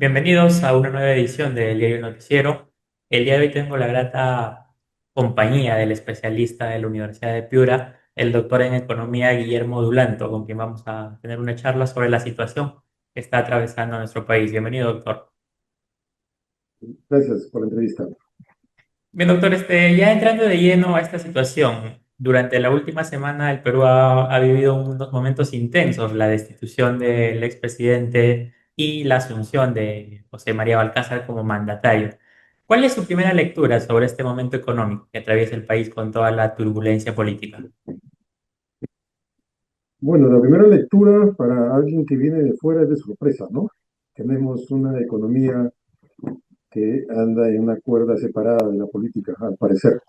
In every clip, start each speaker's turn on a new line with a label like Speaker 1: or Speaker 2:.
Speaker 1: Bienvenidos a una nueva edición del Diario Noticiero. El día de hoy tengo la grata compañía del especialista de la Universidad de Piura, el doctor en Economía Guillermo Dulanto, con quien vamos a tener una charla sobre la situación que está atravesando nuestro país. Bienvenido, doctor.
Speaker 2: Gracias por la entrevista.
Speaker 1: Bien, doctor, ya entrando de lleno a esta situación, durante la última semana el Perú ha vivido unos momentos intensos, la destitución del expresidente y la asunción de José María Balcázar como mandatario. ¿Cuál es su primera lectura sobre este momento económico que atraviesa el país con toda la turbulencia política?
Speaker 2: Bueno, la primera lectura para alguien que viene de fuera es de sorpresa, ¿no? Tenemos una economía que anda en una cuerda separada de la política, al parecer.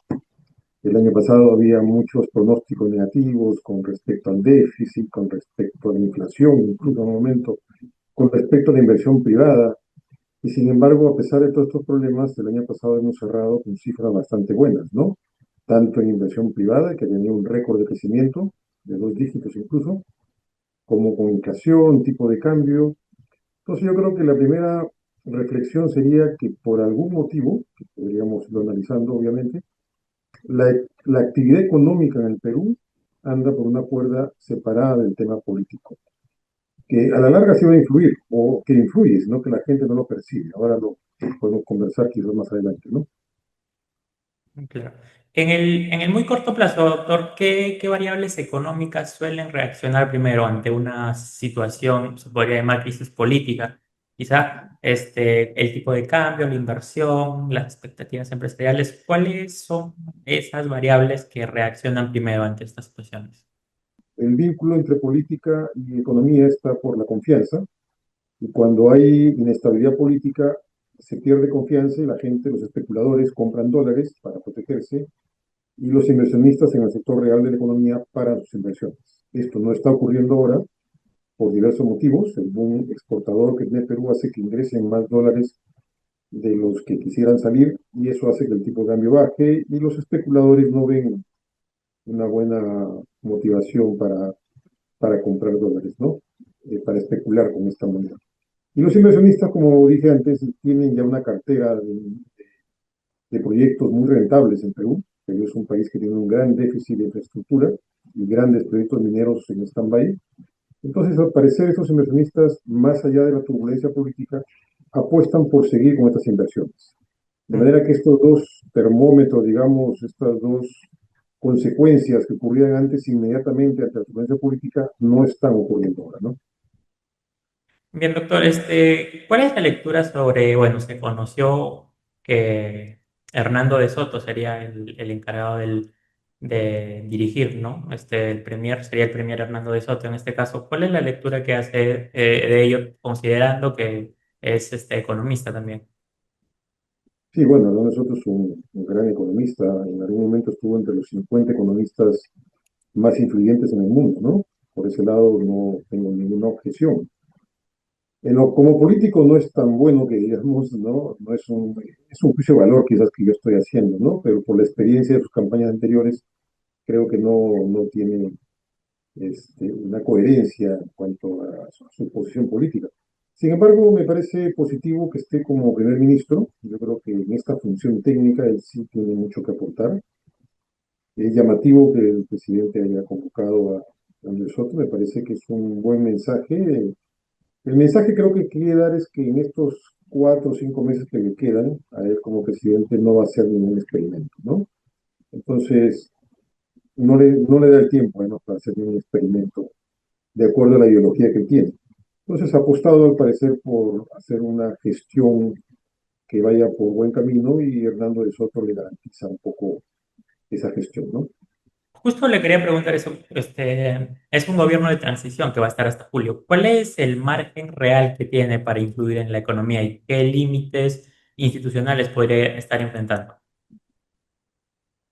Speaker 2: El año pasado había muchos pronósticos negativos con respecto al déficit, con respecto a la inflación, incluso en un momento, con respecto a la inversión privada. Y sin embargo, a pesar de todos estos problemas, el año pasado hemos cerrado con cifras bastante buenas, ¿no? Tanto en inversión privada, que tenía un récord de crecimiento, de 2 dígitos incluso, como comunicación, tipo de cambio. Entonces yo creo que la primera reflexión sería que por algún motivo, que podríamos irlo analizando obviamente, la actividad económica en el Perú anda por una cuerda separada del tema político, que a la larga sí va a influir, o que influye, sino que la gente no lo percibe. Ahora lo podemos conversar quizás más adelante, ¿no?
Speaker 1: Claro. En el muy corto plazo, doctor, ¿qué variables económicas suelen reaccionar primero ante una situación, se podría llamar crisis política? Quizá el tipo de cambio, la inversión, las expectativas empresariales. ¿Cuáles son esas variables que reaccionan primero ante estas situaciones?
Speaker 2: El vínculo entre política y economía está por la confianza, y cuando hay inestabilidad política, se pierde confianza y la gente, los especuladores, compran dólares para protegerse y los inversionistas en el sector real de la economía paran sus inversiones. Esto no está ocurriendo ahora por diversos motivos. El boom exportador que tiene Perú hace que ingresen más dólares de los que quisieran salir y eso hace que el tipo de cambio baje y los especuladores no ven una buena motivación para comprar dólares, ¿no? Para especular con esta moneda. Y los inversionistas, como dije antes, tienen ya una cartera de proyectos muy rentables en Perú. Perú es un país que tiene un gran déficit de infraestructura y grandes proyectos mineros en stand-by. Entonces, al parecer, estos inversionistas, más allá de la turbulencia política, apuestan por seguir con estas inversiones. De
Speaker 1: Mm.
Speaker 2: manera que estos dos termómetros, digamos, estas dos consecuencias que ocurrían antes inmediatamente ante la turbulencia política, no están ocurriendo ahora, ¿no?
Speaker 1: Bien, doctor, ¿cuál es la lectura sobre, bueno, se conoció que Hernando de Soto sería el encargado de dirigir, ¿no? El premier sería el premier Hernando de Soto en este caso. ¿Cuál es la lectura que hace de ello, considerando que es economista también?
Speaker 2: Sí, bueno, nosotros es un gran economista, en algún momento estuvo entre los 50 economistas más influyentes en el mundo, ¿no? Por ese lado no tengo ninguna objeción. Como político no es tan bueno que digamos, ¿no? No es un juicio de valor quizás que yo estoy haciendo, ¿no? Pero por la experiencia de sus campañas anteriores, creo que no tiene una coherencia en cuanto a su posición política. Sin embargo, me parece positivo que esté como primer ministro. Yo creo que en esta función técnica él sí tiene mucho que aportar. Es llamativo que el presidente haya convocado a Andrés Soto. Me parece que es un buen mensaje. El mensaje creo que quiere dar es que en estos 4 o 5 meses que le quedan a él como presidente no va a hacer ningún experimento, ¿no? Entonces, no le da el tiempo, además, para hacer ningún experimento de acuerdo a la ideología que él tiene. Entonces, ha apostado al parecer por hacer una gestión que vaya por buen camino y Hernando de Soto le garantiza un poco esa gestión, ¿no?
Speaker 1: Justo le quería preguntar eso. Es un gobierno de transición que va a estar hasta julio. ¿Cuál es el margen real que tiene para influir en la economía y qué límites institucionales podría estar enfrentando?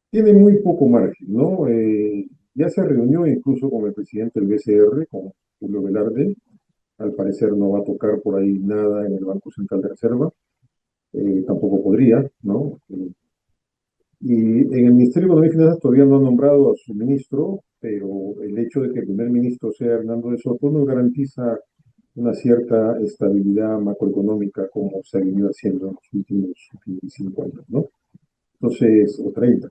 Speaker 2: Tiene muy poco margen, ¿no? Ya se reunió incluso con el presidente del BCR, con Julio Velarde. Al parecer no va a tocar por ahí nada en el Banco Central de Reserva. Tampoco podría, ¿no? Y en el Ministerio de Economía y Finanzas todavía no han nombrado a su ministro, pero el hecho de que el primer ministro sea Hernando de Soto no garantiza una cierta estabilidad macroeconómica como se ha venido haciendo en los últimos 25 años, ¿no? Entonces, o 30.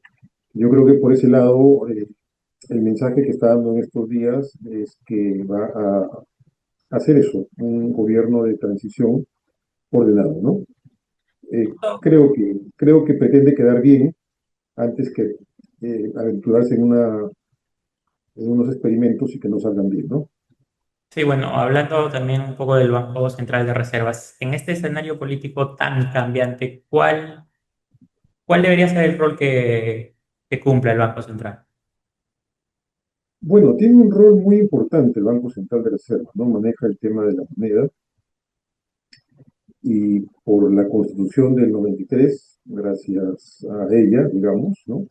Speaker 2: Yo creo que por ese lado, el mensaje que está dando en estos días es que va a hacer eso, un gobierno de transición ordenado, ¿no? Creo que pretende quedar bien antes que aventurarse en unos experimentos y que no salgan bien, ¿no?
Speaker 1: Sí, bueno, hablando también un poco del Banco Central de Reservas, en este escenario político tan cambiante, ¿cuál debería ser el rol que cumpla el Banco Central?
Speaker 2: Bueno, tiene un rol muy importante el Banco Central de Reserva, ¿no? Maneja el tema de la moneda y por la Constitución del 93, gracias a ella, digamos, ¿no?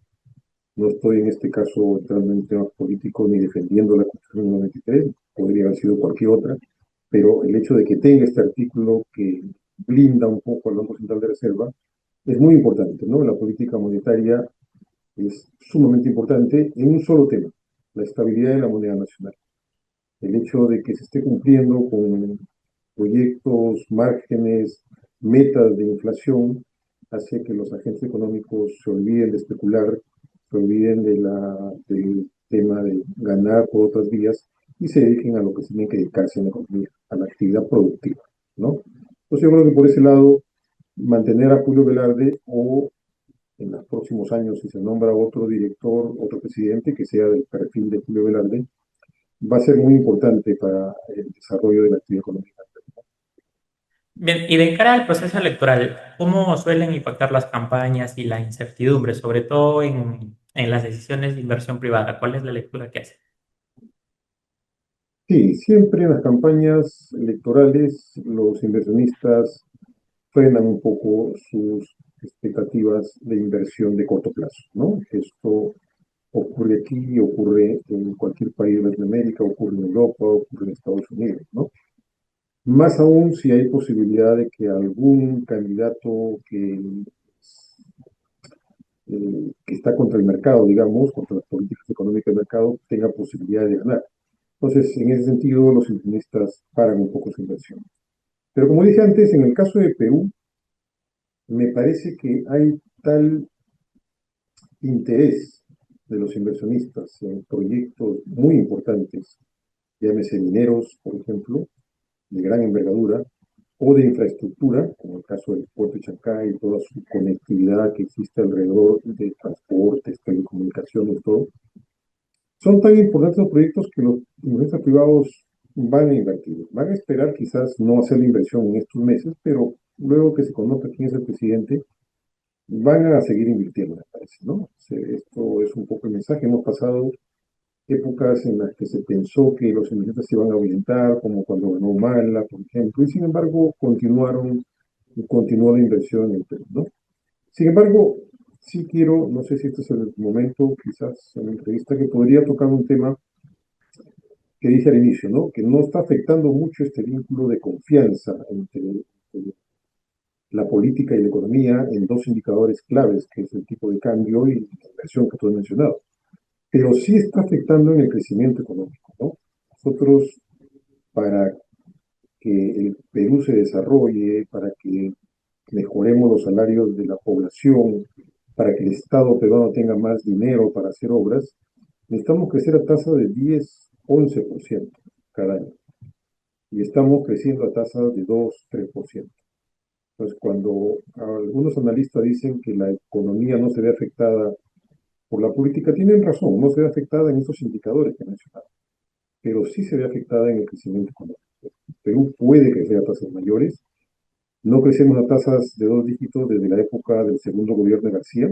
Speaker 2: No estoy en este caso entrando en temas políticos ni defendiendo la Constitución del 93, podría haber sido cualquier otra, pero el hecho de que tenga este artículo que blinda un poco al Banco Central de Reserva es muy importante, ¿no? La política monetaria es sumamente importante en un solo tema, la estabilidad de la moneda nacional. El hecho de que se esté cumpliendo con proyectos, márgenes, metas de inflación, hace que los agentes económicos se olviden de especular, se olviden del tema de ganar por otras vías y se dediquen a lo que se tienen que dedicarse en la economía, a la actividad productiva, ¿no? Entonces yo creo que por ese lado, mantener a Julio Velarde o en los próximos años, si se nombra otro director, otro presidente que sea del perfil de Julio Velarde, va a ser muy importante para el desarrollo de la actividad económica.
Speaker 1: Bien, y de cara al proceso electoral, ¿cómo suelen impactar las campañas y la incertidumbre, sobre todo en las decisiones de inversión privada? ¿Cuál es la lectura que hace?
Speaker 2: Sí, siempre en las campañas electorales los inversionistas frenan un poco sus expectativas de inversión de corto plazo, ¿no? Esto ocurre aquí, ocurre en cualquier país de Latinoamérica, ocurre en Europa, ocurre en Estados Unidos, ¿no? Más aún si hay posibilidad de que algún candidato que está contra el mercado, digamos, contra las políticas económicas del mercado, tenga posibilidad de ganar. Entonces, en ese sentido, los inversionistas paran un poco su inversión. Pero como dije antes, en el caso de Perú, me parece que hay tal interés de los inversionistas en proyectos muy importantes, llámese mineros, por ejemplo, de gran envergadura, o de infraestructura, como el caso del puerto de Chancay y toda su conectividad que existe alrededor de transportes, telecomunicaciones, todo. Son tan importantes los proyectos que los inversionistas privados van a invertir. Van a esperar quizás no hacer la inversión en estos meses, pero luego que se conozca quién es el presidente, van a seguir invirtiendo, me parece, ¿no? Esto es un poco el mensaje. Hemos pasado épocas en las que se pensó que los inversionistas se iban a ahuyentar, como cuando ganó Mala, por ejemplo, y sin embargo continuó la inversión en el Perú, ¿no? Sin embargo, sí quiero, no sé si este es el momento, quizás en la entrevista, que podría tocar un tema que dije al inicio, ¿no? Que no está afectando mucho este vínculo de confianza entre la política y la economía en dos indicadores claves, que es el tipo de cambio y la inversión que tú has mencionado. Pero sí está afectando en el crecimiento económico, ¿no? Nosotros, para que el Perú se desarrolle, para que mejoremos los salarios de la población, para que el Estado peruano tenga más dinero para hacer obras, necesitamos crecer a tasa de 10-11% cada año. Y estamos creciendo a tasas de 2-3%. Entonces, cuando algunos analistas dicen que la economía no se ve afectada por la política, tienen razón, no se ve afectada en esos indicadores que he mencionado, pero sí se ve afectada en el crecimiento económico. Perú puede crecer a tasas mayores. No crecemos a tasas de dos dígitos desde la época del segundo gobierno de García,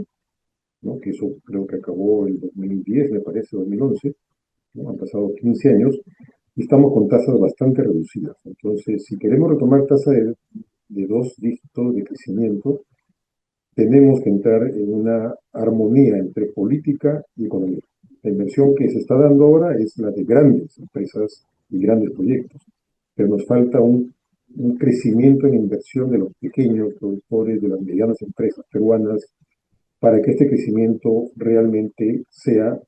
Speaker 2: ¿no? Que eso creo que acabó en 2010, me parece, 2011, ¿no? Han pasado 15 años y estamos con tasas bastante reducidas. Entonces, si queremos retomar tasas de dos dígitos de crecimiento, tenemos que entrar en una armonía entre política y economía. La inversión que se está dando ahora es la de grandes empresas y grandes proyectos, pero nos falta un crecimiento en inversión de los pequeños productores, de las medianas empresas peruanas, para que este crecimiento realmente sea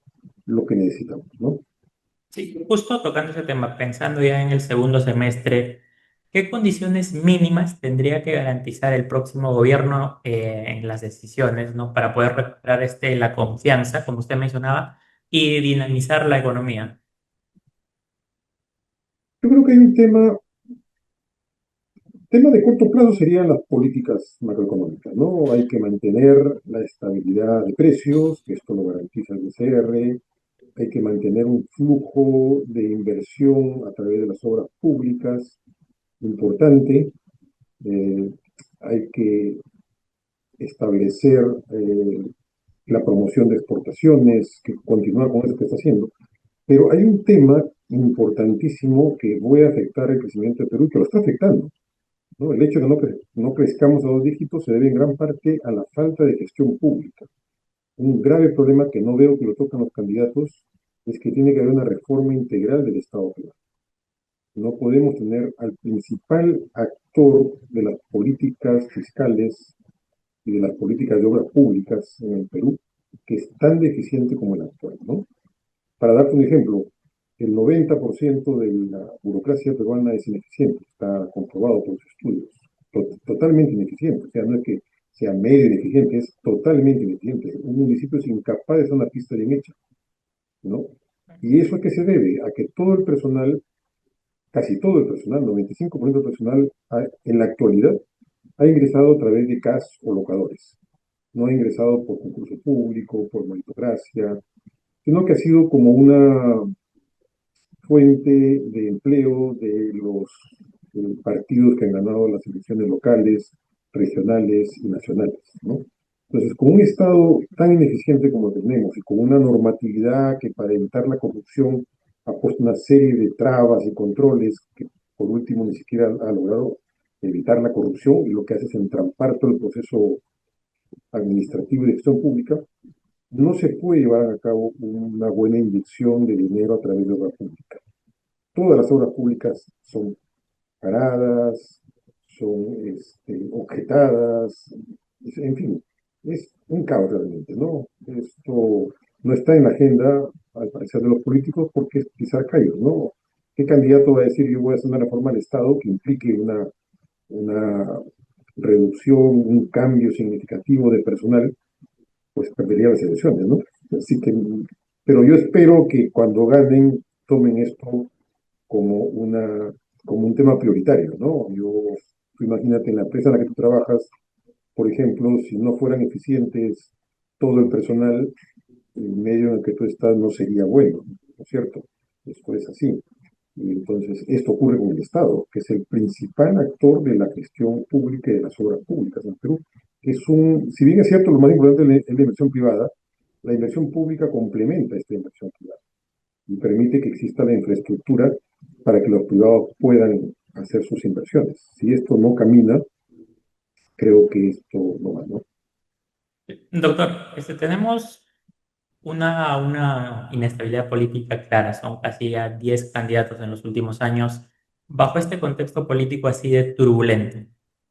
Speaker 2: lo que necesitamos, ¿no?
Speaker 1: Sí, justo tocando ese tema, pensando ya en el segundo semestre, ¿qué condiciones mínimas tendría que garantizar el próximo gobierno en las decisiones, ¿no? Para poder recuperar la confianza, como usted mencionaba, y dinamizar la economía?
Speaker 2: Yo creo que hay un tema de corto plazo serían las políticas macroeconómicas, ¿no? Hay que mantener la estabilidad de precios, que esto lo garantiza el BCR, hay que mantener un flujo de inversión a través de las obras públicas importante, eh, hay que establecer la promoción de exportaciones, que continúa con eso que está haciendo. Pero hay un tema importantísimo que puede afectar el crecimiento de Perú y que lo está afectando, ¿no? El hecho de que no crezcamos a dos dígitos se debe en gran parte a la falta de gestión pública. Un grave problema que no veo que lo tocan los candidatos es que tiene que haber una reforma integral del Estado privado. No podemos tener al principal actor de las políticas fiscales y de las políticas de obras públicas en el Perú, que es tan deficiente como el actual, ¿no? Para darte un ejemplo, el 90% de la burocracia peruana es ineficiente, está comprobado por los estudios, totalmente ineficiente, o sea, no es que sea medio ineficiente, es totalmente ineficiente. Un municipio es incapaz de hacer una pista bien hecha, ¿no? ¿Y eso a qué se debe? A que todo el personal, casi todo el personal, 95% del personal, en la actualidad, ha ingresado a través de CAS o locadores. No ha ingresado por concurso público, por meritocracia, sino que ha sido como una fuente de empleo de los partidos que han ganado las elecciones locales, regionales y nacionales, ¿no? Entonces, con un Estado tan ineficiente como tenemos y con una normatividad que para evitar la corrupción ha puesto una serie de trabas y controles que por último ni siquiera ha logrado evitar la corrupción y lo que hace es entrampar todo el proceso administrativo y de gestión pública, no se puede llevar a cabo una buena inyección de dinero a través de obra pública. Todas las obras públicas son paradas, son objetadas, en fin, es un caos realmente, ¿no? Esto no está en la agenda, al parecer, de los políticos porque es pisar callos, ¿no? ¿Qué candidato va a decir yo voy a hacer una reforma al Estado que implique una reducción, un cambio significativo de personal? Pues perdería las elecciones, ¿no? Así que, pero yo espero que cuando ganen tomen esto como como un tema prioritario, ¿no? Tú imagínate en la empresa en la que tú trabajas, por ejemplo, si no fueran eficientes todo el personal, el medio en el que tú estás no sería bueno, ¿no es cierto? Esto es así. Y entonces, esto ocurre con el Estado, que es el principal actor de la gestión pública y de las obras públicas en Perú. Si bien es cierto, lo más importante es la inversión privada, la inversión pública complementa esta inversión privada y permite que exista la infraestructura para que los privados puedan hacer sus inversiones. Si esto no camina, creo que esto no va, ¿no?
Speaker 1: Doctor, tenemos una inestabilidad política clara, son casi ya 10 candidatos en los últimos años. Bajo este contexto político así de turbulento,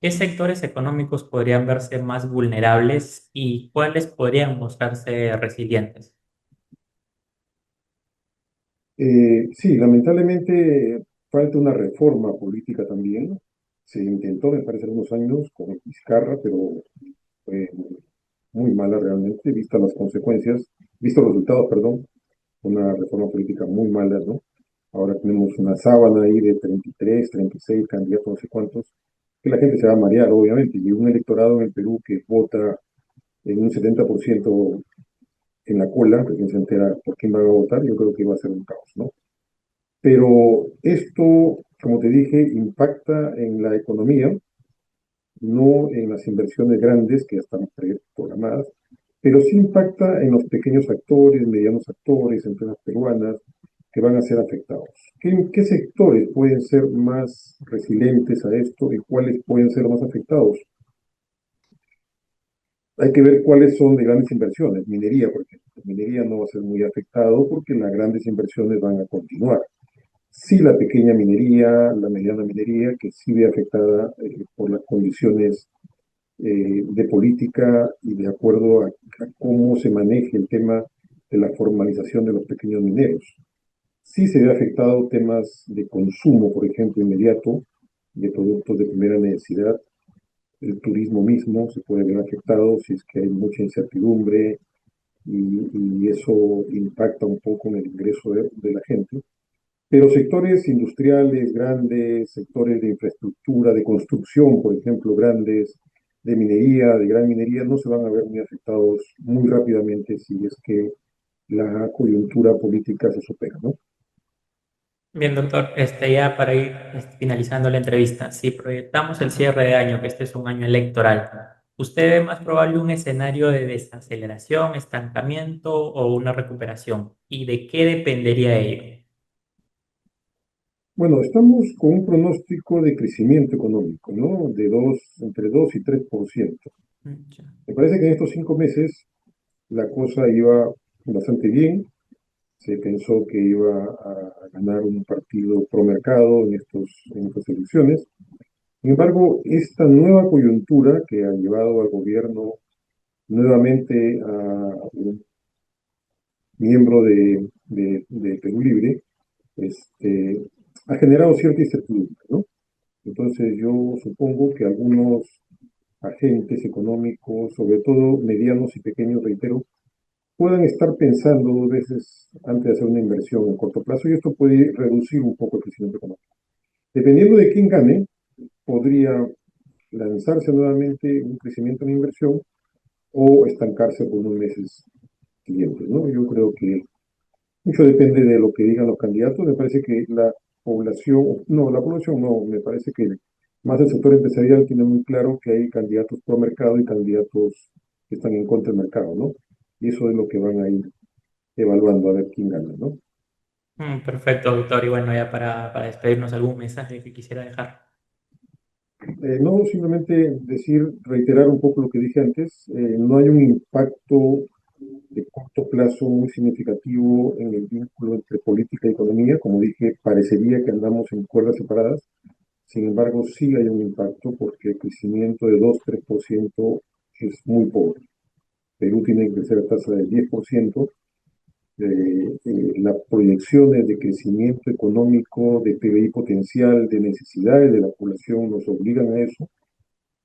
Speaker 1: ¿qué sectores económicos podrían verse más vulnerables y cuáles podrían mostrarse resilientes?
Speaker 2: Sí, lamentablemente falta una reforma política también. Se intentó, me parece, algunos años con Vizcarra, pero fue muy mala realmente, vistas las consecuencias, vistos los resultados, perdón, una reforma política muy mala, ¿no? Ahora tenemos una sábana ahí de 33, 36 candidatos, no sé cuántos, que la gente se va a marear, obviamente, y un electorado en el Perú que vota en un 70% en la cola, recién se entera por quién va a votar, yo creo que va a ser un caos, ¿no? Pero esto, como te dije, impacta en la economía, no en las inversiones grandes que ya están programadas, pero sí impacta en los pequeños actores, medianos actores, empresas peruanas que van a ser afectados. ¿Qué sectores pueden ser más resilientes a esto y cuáles pueden ser más afectados? Hay que ver cuáles son de grandes inversiones. Minería, por ejemplo. Minería no va a ser muy afectado porque las grandes inversiones van a continuar. Sí, la pequeña minería, la mediana minería, que sí ve afectada por las condiciones de política y de acuerdo a cómo se maneje el tema de la formalización de los pequeños mineros. Sí se ve afectado temas de consumo, por ejemplo, inmediato, de productos de primera necesidad. El turismo mismo se puede ver afectado si es que hay mucha incertidumbre y eso impacta un poco en el ingreso de la gente. Pero sectores industriales grandes, sectores de infraestructura, de construcción, por ejemplo, grandes, de minería, de gran minería, no se van a ver muy afectados muy rápidamente si es que la coyuntura política se supera, ¿no?
Speaker 1: Bien, doctor, ya para ir finalizando la entrevista, si proyectamos el cierre de año, que este es un año electoral, ¿usted ve más probable un escenario de desaceleración, estancamiento o una recuperación? ¿Y de qué dependería ello?
Speaker 2: Bueno, estamos con un pronóstico de crecimiento económico, ¿no? Entre 2 y 3%.
Speaker 1: Ya.
Speaker 2: Me parece que en estos 5 meses la cosa iba bastante bien. Se pensó que iba a ganar un partido pro mercado en estas elecciones. Sin embargo, esta nueva coyuntura que ha llevado al gobierno nuevamente a un miembro de Perú Libre, este, ha generado cierta incertidumbre, ¿no? Entonces yo supongo que algunos agentes económicos, sobre todo medianos y pequeños, reitero, puedan estar pensando 2 veces antes de hacer una inversión en corto plazo y esto puede reducir un poco el crecimiento económico. Dependiendo de quién gane, podría lanzarse nuevamente un crecimiento en inversión o estancarse por unos meses siguientes, ¿no? Yo creo que mucho depende de lo que digan los candidatos. Me parece que la población no, me parece que más el sector empresarial tiene muy claro que hay candidatos pro mercado y candidatos que están en contra del mercado, ¿no? Y eso es lo que van a ir evaluando a ver quién gana, ¿no?
Speaker 1: Perfecto, doctor. Y bueno, ya para despedirnos, ¿algún mensaje que quisiera dejar?
Speaker 2: No, simplemente reiterar un poco lo que dije antes, no hay un impacto de corto plazo muy significativo en el vínculo entre política y economía. Como dije, parecería que andamos en cuerdas separadas. Sin embargo, sí hay un impacto porque el crecimiento de 2-3% es muy pobre. Perú tiene que crecer a tasa del 10%. Las proyecciones de crecimiento económico, de PBI potencial, de necesidades de la población nos obligan a eso.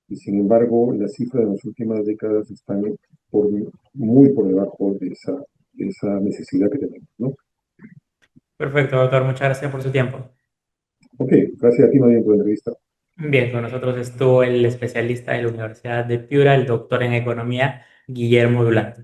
Speaker 2: Y sin embargo, las cifras de las últimas décadas están por, muy por debajo de esa necesidad que tenemos, ¿no?
Speaker 1: Perfecto, doctor. Muchas gracias por su tiempo.
Speaker 2: Ok, gracias a ti, María, por la entrevista.
Speaker 1: Bien, con nosotros estuvo el especialista de la Universidad de Piura, el doctor en economía, Guillermo Dulante.